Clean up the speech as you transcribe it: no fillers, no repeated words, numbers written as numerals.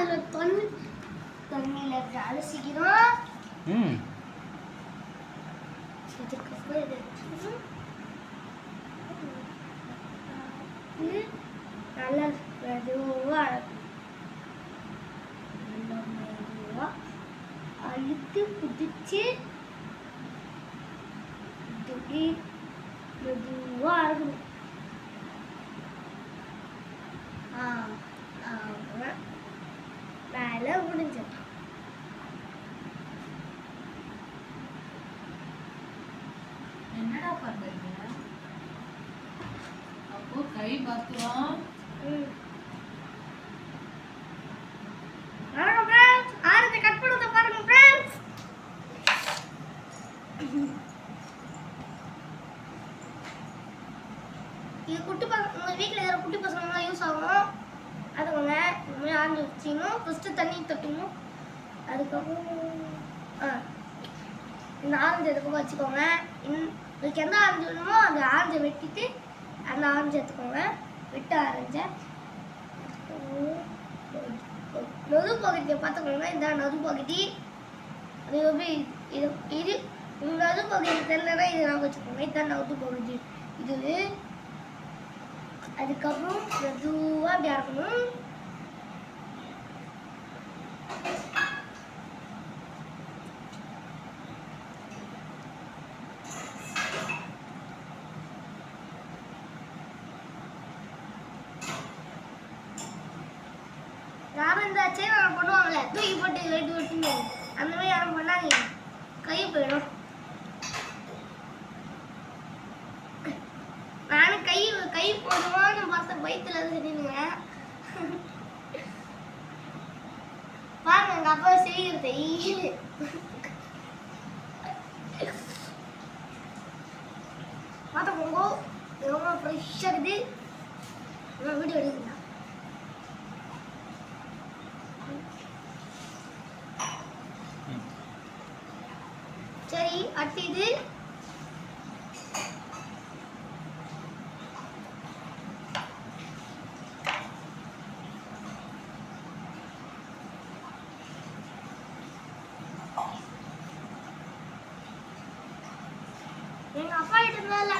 அதில் தண்ணியில் அலசிக்கிறோம். இதுக்கப்புறம் இதை நல்லா மெதுவாக அழுத்து குதிச்சு மெதுவாக அறுக்கணும். வேலை முடிஞ்சது. என்னடா பண்றீங்க? அப்போ கை பாத்துறோம். கட் பண்ணுறத பாருங்க ஃப்ரெண்ட்ஸ். இது குட்டி பசங்க உங்கள் வீட்டில் இருக்கிற குட்டி பசங்களாம் யூஸ் ஆகும். அதுவங்க இந்த மாதிரி ஆரஞ்சு வச்சிடணும். ஃபஸ்ட்டு தண்ணி தட்டணும். அதுக்கப்புறம் இந்த ஆரஞ்சு எதுக்கும் வச்சுக்கோங்க. உங்களுக்கு எந்த ஆரஞ்சு வேணுமோ அந்த ஆரஞ்சை வெட்டிட்டு அந்த ஆரஞ்சு எடுத்துக்கோங்க. வெட்ட ஆரஞ்சை நொது பகுதியை பார்த்துக்கோங்க. இதான் நொது பகுதி. அது எப்படி இது நொது பகுதி தெரியலன்னா இது நான் வச்சுக்கோங்க. இதுதான் நொது பகுதி. இது அதுக்கப்புறம் மெதுவாக அப்படி அரைக்கணும். யாரும் இந்த சேனல் பண்ணுவாங்களே தூக்கி போட்டு வெட்டி வெட்டிங்க அந்த மாதிரி யாரும் பண்ணாதீங்க. கை போயிடும். நானும் கை போடுவான்னு பார்த்த வயிற்றுல சரிங்க. பாருங்க எங்கள் அப்பா செய்யறதை பார்த்துக்கோங்க. எவ்வளோ ஃப்ரெஷ்ஷாக இருக்குது. வீடியோ எடுக்குங்களா? சரி, அடுத்து இது எங்க அப்பா கிட்ட இருந்தால